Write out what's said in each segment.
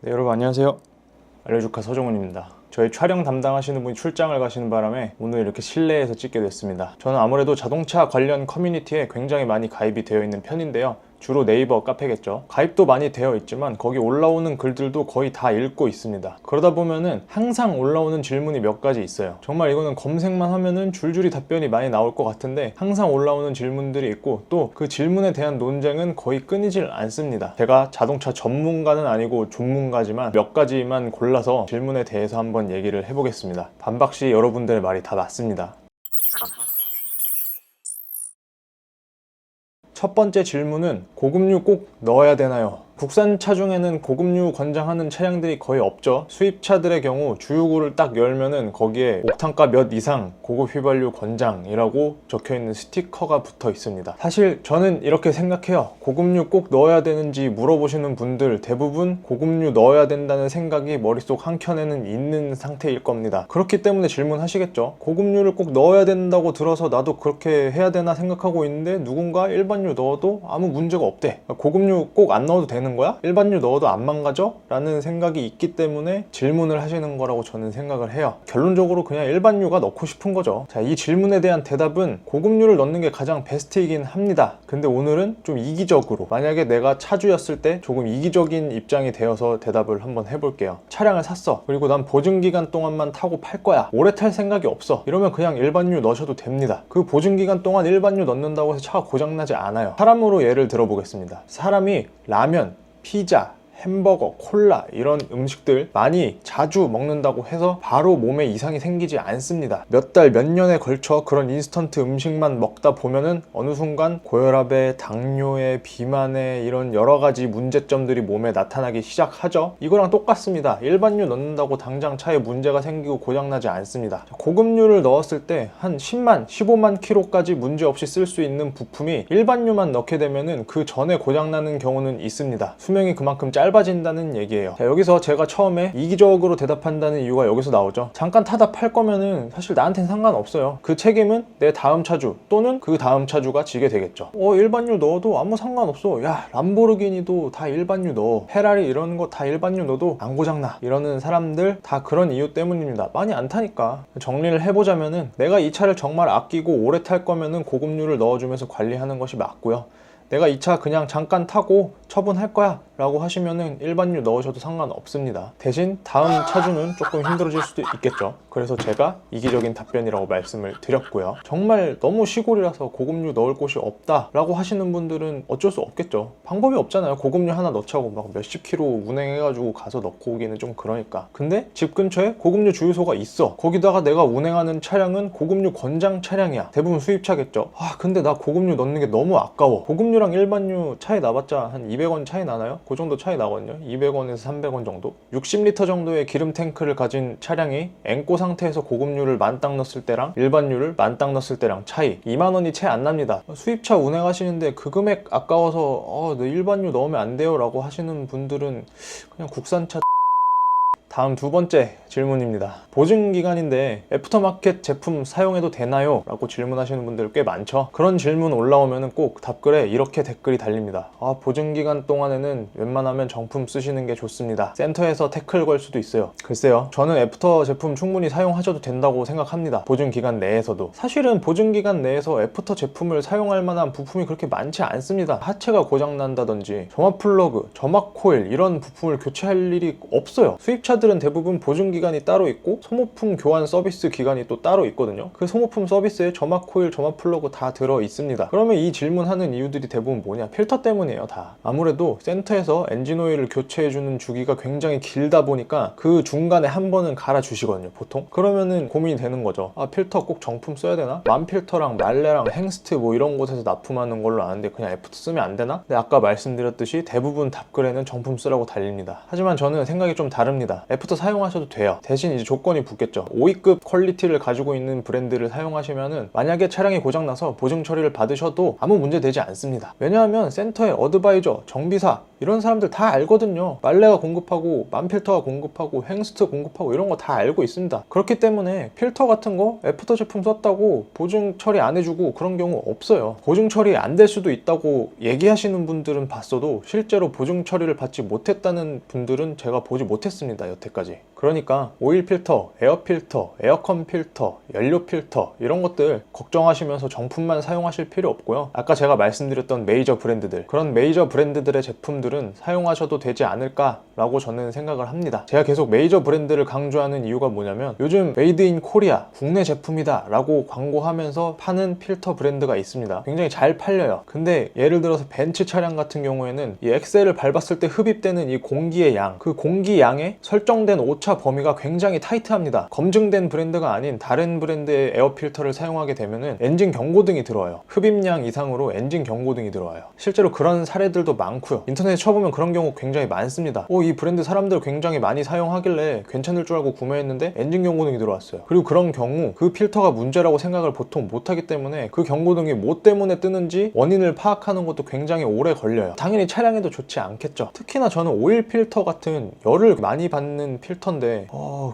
네, 여러분 안녕하세요. 알려주카 서정훈입니다. 저희 촬영 담당하시는 분이 출장을 가시는 바람에 오늘 이렇게 실내에서 찍게 됐습니다. 저는 아무래도 자동차 관련 커뮤니티에 굉장히 많이 가입이 되어 있는 편인데요. 주로 네이버 카페겠죠. 가입도 많이 되어 있지만 거기 올라오는 글들도 거의 다 읽고 있습니다. 그러다 보면은 항상 올라오는 질문이 몇 가지 있어요. 정말 이거는 검색만 하면은 줄줄이 답변이 많이 나올 것 같은데 항상 올라오는 질문들이 있고 또 그 질문에 대한 논쟁은 거의 끊이질 않습니다. 제가 자동차 전문가는 아니고 전문가지만 몇 가지만 골라서 질문에 대해서 한번 얘기를 해보겠습니다. 반박시 여러분들의 말이 다 맞습니다. 첫 번째 질문은 고급류 꼭 넣어야 되나요? 국산차 중에는 고급류 권장하는 차량들이 거의 없죠. 수입차들의 경우 주유구를 딱 열면은 거기에 옥탄가 몇 이상 고급 휘발유 권장이라고 적혀있는 스티커가 붙어 있습니다. 사실 저는 이렇게 생각해요. 고급류 꼭 넣어야 되는지 물어보시는 분들 대부분 고급류 넣어야 된다는 생각이 머릿속 한켠에는 있는 상태일 겁니다. 그렇기 때문에 질문하시겠죠. 고급류를 꼭 넣어야 된다고 들어서 나도 그렇게 해야 되나 생각하고 있는데 누군가 일반유 넣어도 아무 문제가 없대. 고급류 꼭 안 넣어도 되는 거야? 일반유 넣어도 안 망가져? 라는 생각이 있기 때문에 질문을 하시는 거라고 저는 생각을 해요. 결론적으로 그냥 일반유가 넣고 싶은 거죠. 자, 이 질문에 대한 대답은 고급유를 넣는 게 가장 베스트이긴 합니다. 근데 오늘은 좀 이기적으로, 만약에 내가 차주였을 때 조금 이기적인 입장이 되어서 대답을 한번 해볼게요. 차량을 샀어. 그리고 난 보증기간 동안만 타고 팔 거야. 오래 탈 생각이 없어. 이러면 그냥 일반유 넣으셔도 됩니다. 그 보증기간 동안 일반유 넣는다고 해서 차가 고장나지 않아요. 사람으로 예를 들어보겠습니다. 사람이 라면, 피자, 햄버거, 콜라 이런 음식들 많이 자주 먹는다고 해서 바로 몸에 이상이 생기지 않습니다. 몇 달, 몇 년에 걸쳐 그런 인스턴트 음식만 먹다 보면은 어느 순간 고혈압에, 당뇨에, 비만에 이런 여러 가지 문제점들이 몸에 나타나기 시작하죠. 이거랑 똑같습니다. 일반유 넣는다고 당장 차에 문제가 생기고 고장나지 않습니다. 고급유를 넣었을 때 한 10만, 15만 킬로까지 문제없이 쓸 수 있는 부품이 일반유만 넣게 되면은 그 전에 고장나는 경우는 있습니다. 수명이 그만큼 짧아진다는 얘기예요. 자, 여기서 제가 처음에 이기적으로 대답한다는 이유가 여기서 나오죠. 잠깐 타다 팔 거면은 사실 나한텐 상관없어요. 그 책임은 내 다음 차주 또는 그 다음 차주가 지게 되겠죠. 일반유 넣어도 아무 상관없어. 야, 람보르기니도 다 일반유 넣어. 페라리 이런 거 다 일반유 넣어도 안 고장나. 이러는 사람들 다 그런 이유 때문입니다. 많이 안 타니까. 정리를 해보자면은 내가 이 차를 정말 아끼고 오래 탈 거면은 고급유를 넣어주면서 관리하는 것이 맞고요. 내가 이 차 그냥 잠깐 타고 처분할 거야 라고 하시면은 일반유 넣으셔도 상관없습니다. 대신 다음 차주는 조금 힘들어질 수도 있겠죠. 그래서 제가 이기적인 답변이라고 말씀을 드렸고요. 정말 너무 시골이라서 고급유 넣을 곳이 없다 라고 하시는 분들은 어쩔 수 없겠죠. 방법이 없잖아요. 고급유 하나 넣자고 막 몇십 킬로 운행해가지고 가서 넣고 오기는 좀 그러니까. 근데 집 근처에 고급유 주유소가 있어. 거기다가 내가 운행하는 차량은 고급유 권장 차량이야. 대부분 수입차겠죠. 근데 나 고급유 넣는 게 너무 아까워. 고급유랑 일반유 차이 나봤자 한 200원 차이 나나요? 그 정도 차이 나거든요. 200원에서 300원 정도. 60리터 정도의 기름 탱크를 가진 차량이 앵꼬 상태에서 고급유를 만땅 넣었을 때랑 일반유를 만땅 넣었을 때랑 차이 2만원이 채 안 납니다. 수입차 운행하시는데 그 금액 아까워서 너 일반유 넣으면 안 돼요 라고 하시는 분들은 그냥 국산차. 다음 두 번째 질문입니다. 보증기간인데 애프터마켓 제품 사용해도 되나요? 라고 질문하시는 분들 꽤 많죠. 그런 질문 올라오면 꼭 답글에 이렇게 댓글이 달립니다. 보증기간 동안에는 웬만하면 정품 쓰시는 게 좋습니다. 센터에서 태클 걸 수도 있어요. 글쎄요, 저는 애프터 제품 충분히 사용하셔도 된다고 생각합니다. 보증기간 내에서도. 사실은 보증기간 내에서 애프터 제품을 사용할 만한 부품이 그렇게 많지 않습니다. 하체가 고장난다든지 점화 플러그, 점화 코일 이런 부품을 교체할 일이 없어요. 수입차들은 대부분 보증기간이 따로 있고 소모품 교환 서비스 기간이 또 따로 있거든요. 그 소모품 서비스에 점화 코일, 점화 플러그 다 들어 있습니다. 그러면 이 질문하는 이유들이 대부분 뭐냐? 필터 때문이에요. 다. 아무래도 센터에서 엔진 오일을 교체해주는 주기가 굉장히 길다 보니까 그 중간에 한 번은 갈아주시거든요, 보통. 그러면은 고민이 되는 거죠. 필터 꼭 정품 써야 되나? 만필터랑 말레랑 행스트 뭐 이런 곳에서 납품하는 걸로 아는데 그냥 애프터 쓰면 안 되나? 근데 아까 말씀드렸듯이 대부분 답글에는 정품 쓰라고 달립니다. 하지만 저는 생각이 좀 다릅니다. 애프터 사용하셔도 돼요. 대신 이제 조건이 붙겠죠. 5위급 퀄리티를 가지고 있는 브랜드를 사용하시면은 만약에 차량이 고장나서 보증 처리를 받으셔도 아무 문제 되지 않습니다. 왜냐하면 센터의 어드바이저, 정비사 이런 사람들 다 알거든요. 말레가 공급하고 만필터가 공급하고 횡스트 공급하고 이런 거 다 알고 있습니다. 그렇기 때문에 필터 같은 거 애프터 제품 썼다고 보증 처리 안 해주고 그런 경우 없어요. 보증 처리 안 될 수도 있다고 얘기하시는 분들은 봤어도 실제로 보증 처리를 받지 못했다는 분들은 제가 보지 못했습니다, 여태까지. 그러니까 오일 필터, 에어 필터, 에어컨 필터, 연료 필터 이런 것들 걱정하시면서 정품만 사용하실 필요 없고요. 아까 제가 말씀드렸던 메이저 브랜드들, 그런 메이저 브랜드들의 제품들은 사용하셔도 되지 않을까라고 저는 생각을 합니다. 제가 계속 메이저 브랜드를 강조하는 이유가 뭐냐면 요즘 메이드 인 코리아, 국내 제품이다 라고 광고하면서 파는 필터 브랜드가 있습니다. 굉장히 잘 팔려요. 근데 예를 들어서 벤츠 차량 같은 경우에는 이 엑셀을 밟았을 때 흡입되는 이 공기의 양, 그 공기 양에 설정된 오차 범위가 굉장히 타이트합니다. 검증된 브랜드가 아닌 다른 브랜드의 에어 필터를 사용하게 되면은 엔진 경고등이 들어와요. 흡입량 이상으로 엔진 경고등이 들어와요. 실제로 그런 사례들도 많고요. 인터넷에 쳐보면 그런 경우 굉장히 많습니다. 이 브랜드 사람들 굉장히 많이 사용하길래 괜찮을 줄 알고 구매했는데 엔진 경고등이 들어왔어요. 그리고 그런 경우 그 필터가 문제라고 생각을 보통 못하기 때문에 그 경고등이 뭐 때문에 뜨는지 원인을 파악하는 것도 굉장히 오래 걸려요. 당연히 차량에도 좋지 않겠죠. 특히나 저는 오일 필터 같은 열을 많이 받는 필터인데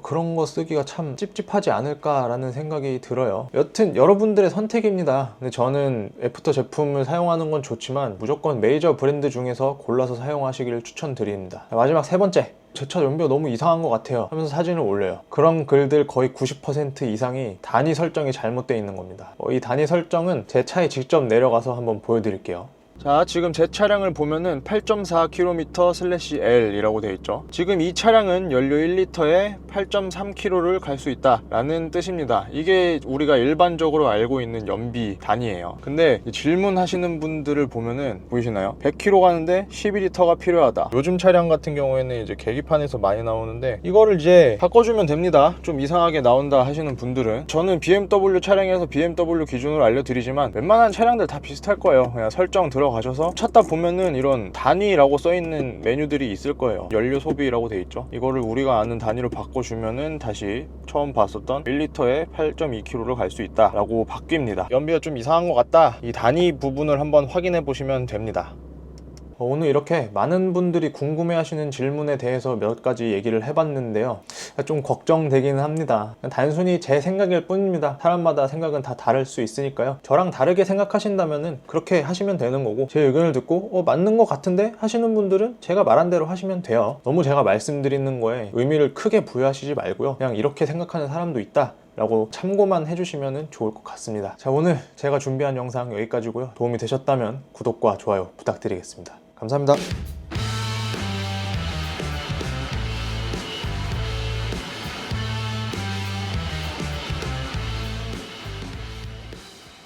그런 거 쓰기가 참 찝찝하지 않을까라는 생각이 들어요. 여튼 여러분들의 선택입니다. 근데 저는 애프터 제품을 사용하는 건 좋지만 무조건 메이저 브랜드 중에서 골라서 사용하시기를 추천드립니다. 마지막 세 번째, 제 차 연비가 너무 이상한 것 같아요 하면서 사진을 올려요. 그런 글들 거의 90% 이상이 단위 설정이 잘못되어 있는 겁니다. 이 단위 설정은 제 차에 직접 내려가서 한번 보여드릴게요. 자, 지금 제 차량을 보면은 8.4km/L 이라고 되어 있죠. 지금 이 차량은 연료 1리터에 8.3km를 갈 수 있다 라는 뜻입니다. 이게 우리가 일반적으로 알고 있는 연비 단위예요. 근데 질문하시는 분들을 보면은 보이시나요? 100km 가는데 12리터가 필요하다. 요즘 차량 같은 경우에는 이제 계기판에서 많이 나오는데 이거를 이제 바꿔주면 됩니다. 좀 이상하게 나온다 하시는 분들은. 저는 BMW 차량에서 BMW 기준으로 알려드리지만 웬만한 차량들 다 비슷할 거예요. 그냥 설정 들어가셔서 찾다 보면은 이런 단위라고 써있는 메뉴들이 있을 거예요. 연료 소비라고 돼 있죠. 이거를 우리가 아는 단위로 바꿔주면은 다시 처음 봤었던 1리터에 8.2km를 갈 수 있다 라고 바뀝니다. 연비가 좀 이상한 것 같다, 이 단위 부분을 한번 확인해 보시면 됩니다. 오늘 이렇게 많은 분들이 궁금해하시는 질문에 대해서 몇 가지 얘기를 해봤는데요. 좀 걱정되기는 합니다. 단순히 제 생각일 뿐입니다. 사람마다 생각은 다 다를 수 있으니까요. 저랑 다르게 생각하신다면 그렇게 하시면 되는 거고, 제 의견을 듣고 맞는 것 같은데 하시는 분들은 제가 말한 대로 하시면 돼요. 너무 제가 말씀드리는 거에 의미를 크게 부여하시지 말고요. 그냥 이렇게 생각하는 사람도 있다 라고 참고만 해주시면 좋을 것 같습니다. 자, 오늘 제가 준비한 영상 여기까지고요. 도움이 되셨다면 구독과 좋아요 부탁드리겠습니다. 감사합니다.